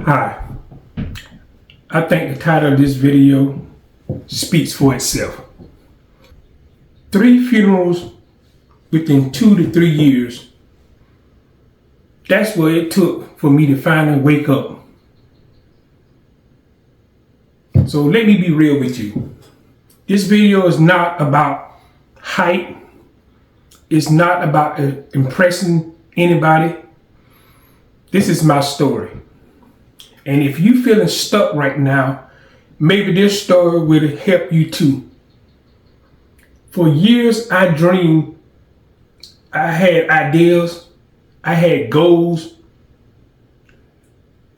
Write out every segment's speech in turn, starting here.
Hi, I think the title of this video speaks for itself. 3 funerals within 2 to 3 years. That's what it took for me to finally wake up. So let me be real with you. This video is not about hype. It's not about impressing anybody. This is my story. And if you're feeling stuck right now, maybe this story will help you too. For years, I dreamed, I had ideas, I had goals.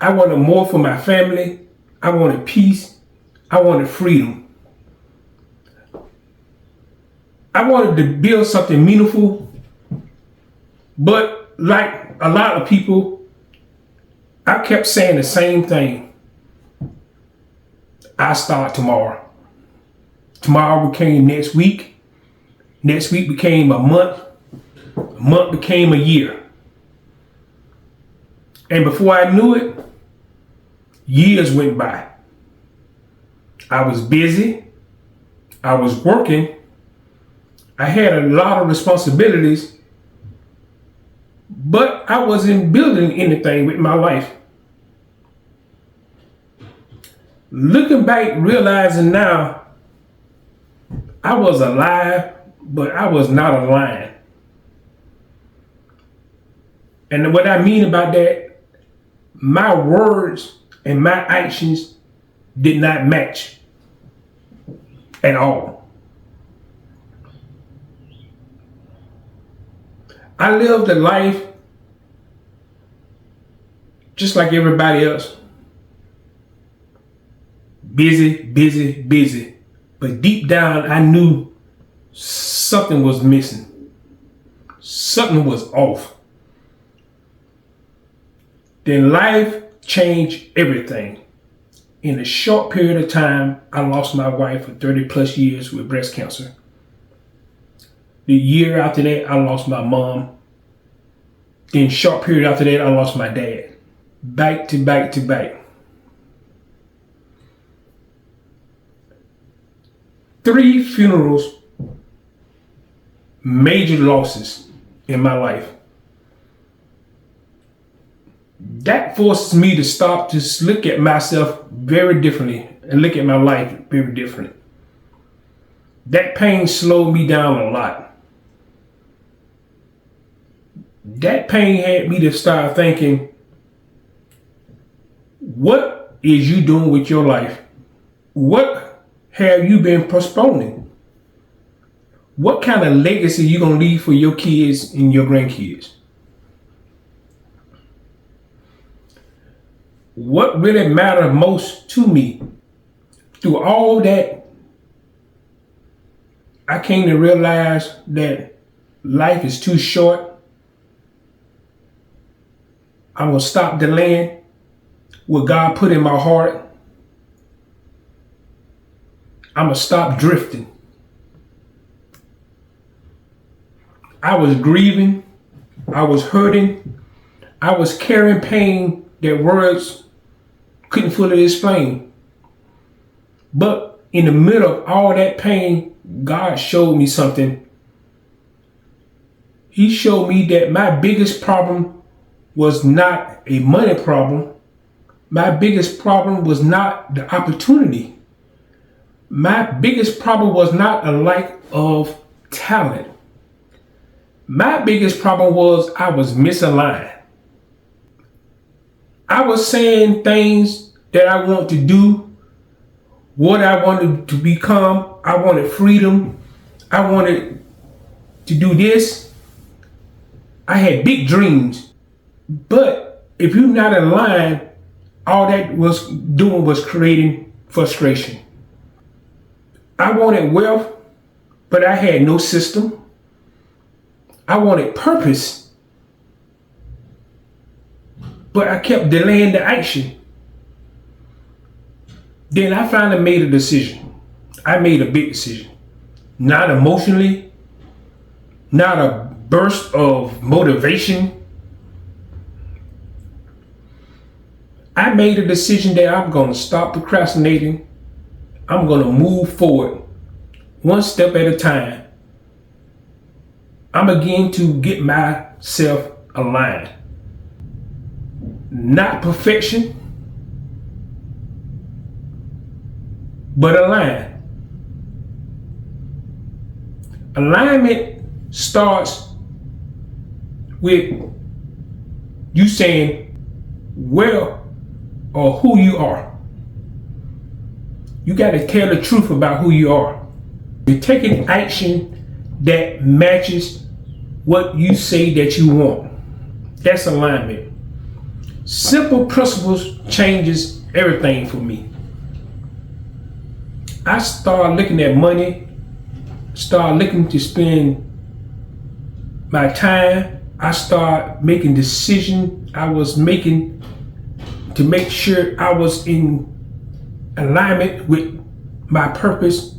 I wanted more for my family. I wanted peace. I wanted freedom. I wanted to build something meaningful, but like a lot of people, I kept saying the same thing. I start tomorrow. Tomorrow became next week. Next week became a month. A month became a year. And before I knew it, years went by. I was busy. I was working. I had a lot of responsibilities, but I wasn't building anything with my life. Looking back, realizing now, I was alive, but I was not aligned. And what I mean about that, my words and my actions did not match at all. I lived a life just like everybody else. Busy, busy, busy. But deep down, I knew something was missing. Something was off. Then life changed everything. In a short period of time, I lost my wife for 30 plus years with breast cancer. The year after that, I lost my mom. Then short period after that, I lost my dad. Back to back to back. 3 funerals, major losses in my life. That forces me to stop, to look at myself very differently and look at my life very differently. That pain slowed me down a lot. That pain had me to start thinking, what is you doing with your life? What have you been postponing? What kind of legacy you gonna leave for your kids and your grandkids? What really mattered most to me? Through all that, I came to realize that life is too short. I'm gonna stop delaying what God put in my heart. I'm gonna stop drifting. I was grieving. I was hurting. I was carrying pain that words couldn't fully explain. But in the middle of all that pain, God showed me something. He showed me that my biggest problem was not a money problem. My biggest problem was not the opportunity. My biggest problem was not a lack of talent. My biggest problem was I was misaligned. I was saying things that I wanted to do, what I wanted to become. I wanted freedom. I wanted to do this. I had big dreams. But if you're not aligned, all that was doing was creating frustration. I wanted wealth, but I had no system. I wanted purpose, but I kept delaying the action. Then I finally made a decision. I made a big decision. Not emotionally, not a burst of motivation. I made a decision that I'm going to stop procrastinating. I'm going to move forward one step at a time. I'm beginning to get myself aligned. Not perfection, but aligned. Alignment starts with you saying where or who you are. You got to tell the truth about who you are. You're taking action that matches what you say that you want. That's alignment. Simple principles changes everything for me. I start looking at money, start looking to spend my time. I start making decisions I was making to make sure I was in alignment with my purpose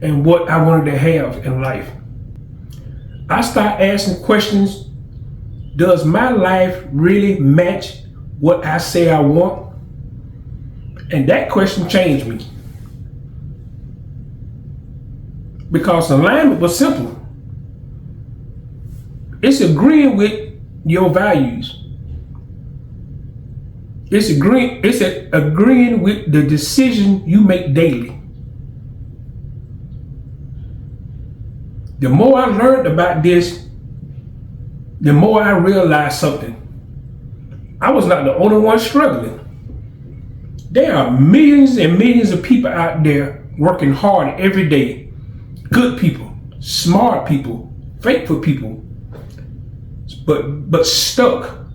and what I wanted to have in life. I start asking questions. Does my life really match what I say I want? And that question changed me. Because alignment was simple. It's agreeing with your values. It's agreeing with the decision you make daily. The more I learned about this, the more I realized something. I was not the only one struggling. There are millions and millions of people out there working hard every day. Good people, smart people, faithful people, but stuck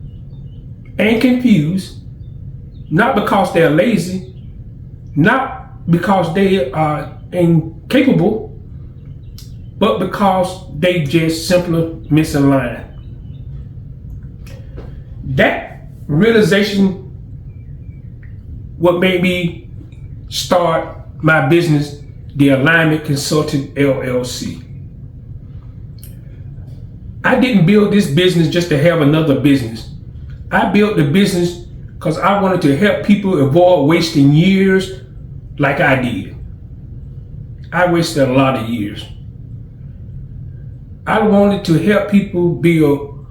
and confused, not because they're lazy, not because they are incapable, but because they just simply misaligned. That realization what made me start my business, the Alignment Consultant LLC. I didn't build this business just to have another business. I built the business because I wanted to help people avoid wasting years like I did. I wasted a lot of years. I wanted to help people build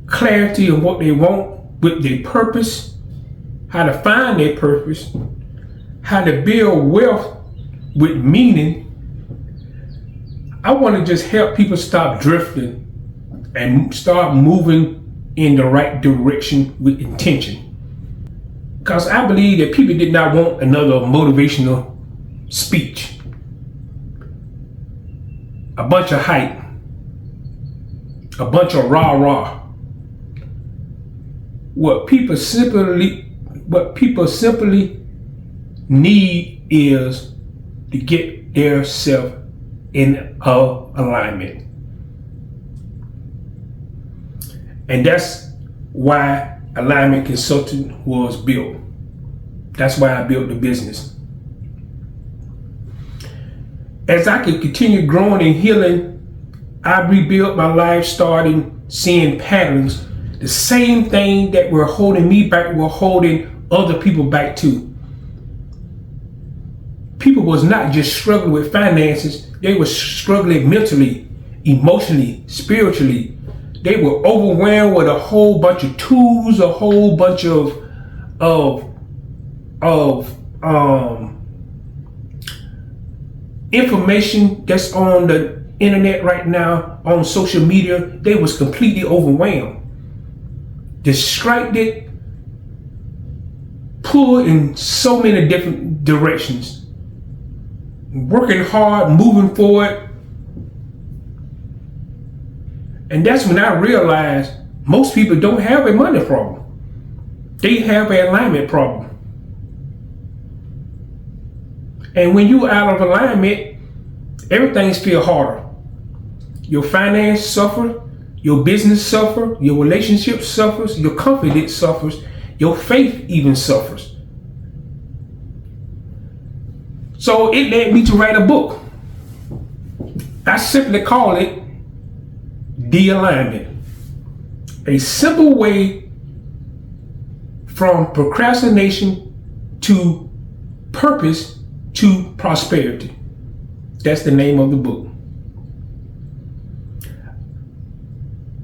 clarity of what they want with their purpose, how to find their purpose, how to build wealth with meaning. I want to just help people stop drifting and start moving in the right direction with intention. Because I believe that people did not want another motivational speech, a bunch of hype, a bunch of rah-rah. What people simply need is to get their self in alignment. And that's why Alignment Consulting was built. That's why I built the business. As I could continue growing and healing, I rebuilt my life, starting seeing patterns. The same thing that were holding me back were holding other people back too. People was not just struggling with finances, they were struggling mentally, emotionally, spiritually. They were overwhelmed with a whole bunch of tools, a whole bunch of information that's on the internet right now, on social media. They was completely overwhelmed, distracted, pulled in so many different directions, working hard, moving forward. And that's when I realized most people don't have a money problem. They have an alignment problem. And when you're out of alignment, everything feels harder. Your finance suffer, your business suffer, your relationship suffers, your confidence suffers, your faith even suffers. So it led me to write a book. I simply call it The Alignment. A simple way from procrastination to purpose to prosperity. That's the name of the book.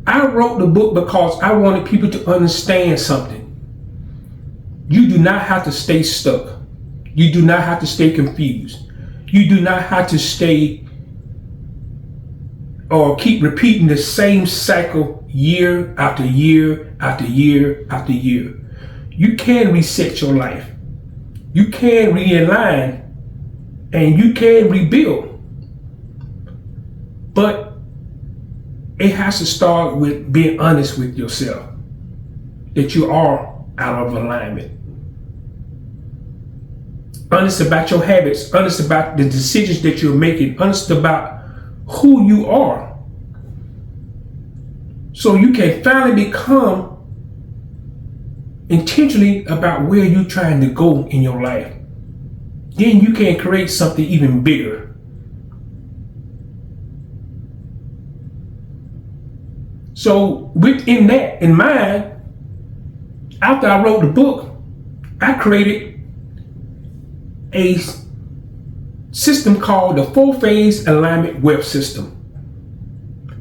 I wrote the book because I wanted people to understand something. You do not have to stay stuck. You do not have to stay confused. You do not have to stay or keep repeating the same cycle year after year after year after year. You can reset your life. You can realign and you can rebuild. But it has to start with being honest with yourself that you are out of alignment. Honest about your habits, honest about the decisions that you're making, honest about who you are. So you can finally become intentionally about where you're trying to go in your life. Then you can create something even bigger. So within that in mind, after I wrote the book, I created a system called the 4-phase alignment wealth system,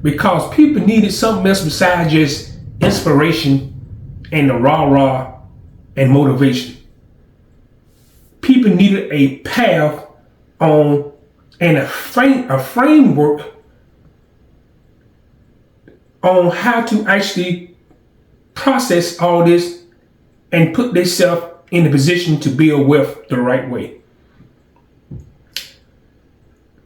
because people needed something else besides just inspiration and the rah-rah and motivation. People needed a path on and a framework on how to actually process all this and put themselves in a position to build wealth the right way.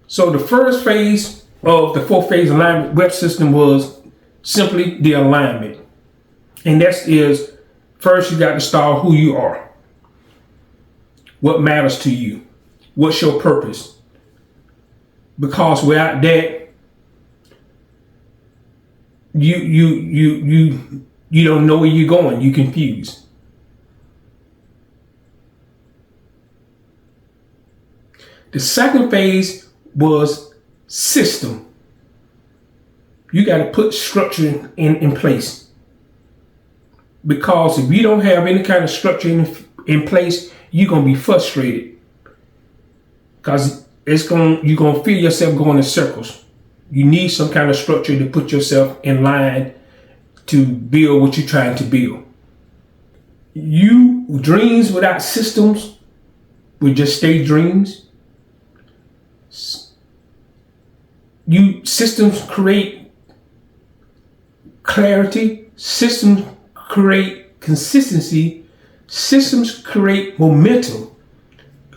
So the first phase of the 4-phase alignment wealth system was simply the alignment. And that is, first you got to start who you are. What matters to you? What's your purpose? Because without that, you don't know where you're going. You're confused. The second phase was system. You got to put structure in place. Because if you don't have any kind of structure in place, you're going to be frustrated. Because you're going to feel yourself going in circles. You need some kind of structure to put yourself in line to build what you're trying to build. Dreams without systems will just stay dreams. Systems create clarity. Systems create consistency. Systems create momentum.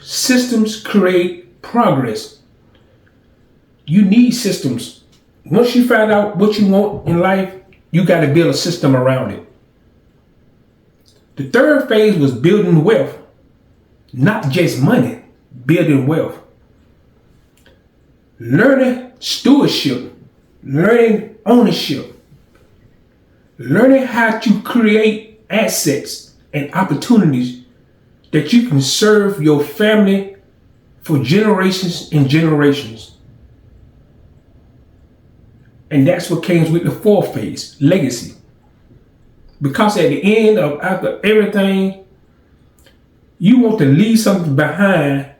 Systems create progress. You need systems. Once you find out what you want in life, you got to build a system around it. The third phase was building wealth. Not just money, building wealth. Learning stewardship, learning ownership, learning how to create assets and opportunities that you can serve your family for generations and generations. And that's what came with the 4th phase, legacy. Because at the end of after everything, you want to leave something behind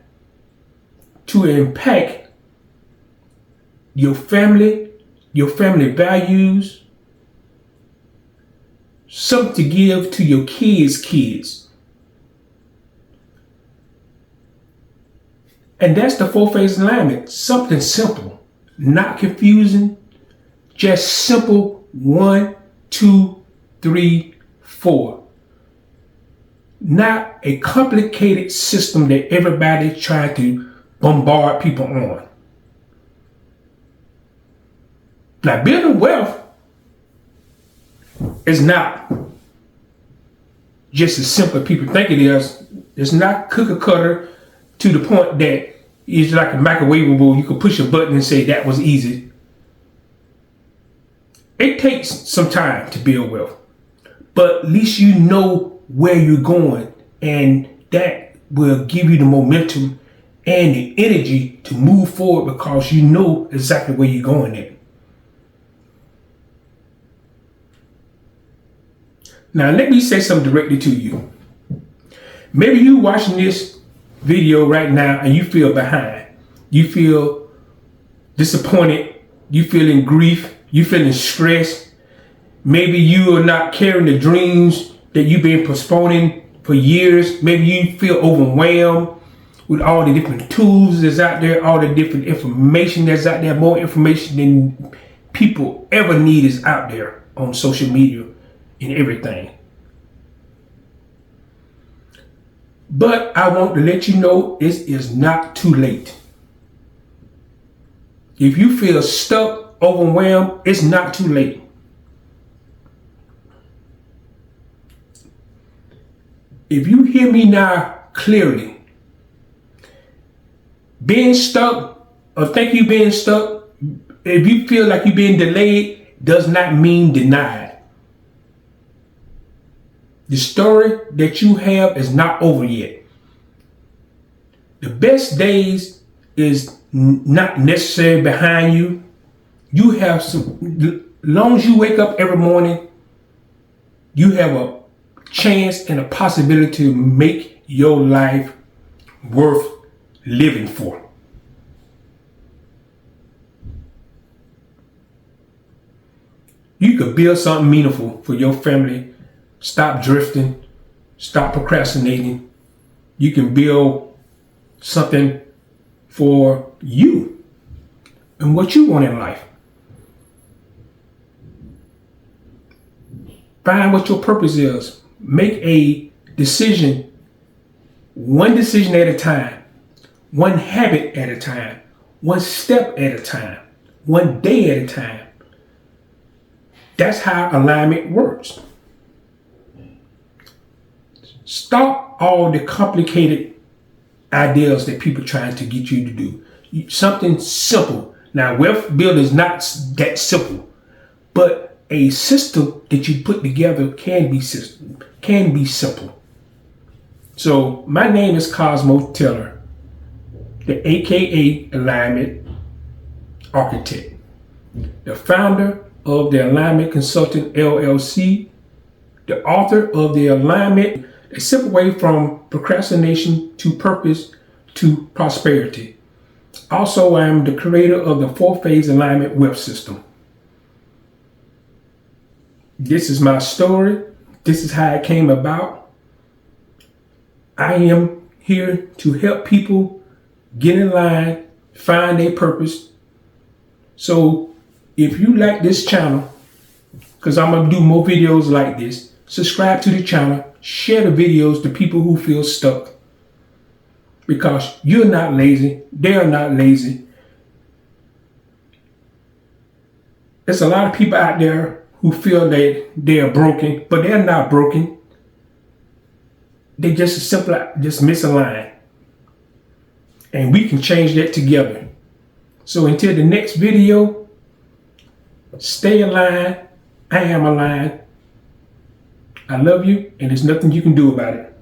to impact your family values, something to give to your kids. And that's the 4-phase alignment. Something simple, not confusing, just simple. 1, 2, 3, 4. Not a complicated system that everybody tried to bombard people on. Now, building wealth is not just as simple as people think it is. It's not cookie cutter to the point that it's like a microwavable. You can push a button and say that was easy. It takes some time to build wealth, but at least you know where you're going, and that will give you the momentum and the energy to move forward because you know exactly where you're going at. Now, let me say something directly to you. Maybe you watching this video right now and you feel behind. You feel disappointed. You feeling grief. You feeling stressed. Maybe you are not carrying the dreams that you've been postponing for years. Maybe you feel overwhelmed with all the different tools that's out there, all the different information that's out there. More information than people ever need is out there on social media and everything. But I want to let you know it is not too late. If you feel stuck, overwhelmed, it's not too late. If you hear me now clearly, being stuck or think you've been stuck, if you feel like you've been delayed, does not mean denied. The story that you have is not over yet. The best days is not necessarily behind you. You have some, long as you wake up every morning, you have a chance and a possibility to make your life worth living for. You could build something meaningful for your family. Stop drifting. Stop procrastinating. You can build something for you and what you want in life. Find what your purpose is. Make a decision, one decision at a time, one habit at a time, one step at a time, one day at a time. That's how alignment works. Stop all the complicated ideas that people trying to get you to do. Something simple. Now, wealth building is not that simple, but a system that you put together can be simple. So my name is Cosmo Taylor, the AKA Alignment Architect, the founder of the Alignment Consultant LLC, the author of the Alignment, a simple way from procrastination to purpose to prosperity. Also, I am the creator of the 4-phase alignment wealth system. This is my story. This is how it came about. I am here to help people get in line, find their purpose. So if you like this channel, because I'm going to do more videos like this, subscribe to the channel, share the videos to people who feel stuck. Because you're not lazy, they are not lazy. There's a lot of people out there who feel that they are broken, but they're not broken. They just simply misaligned. And we can change that together. So until the next video, stay aligned. I am aligned. I love you, and there's nothing you can do about it.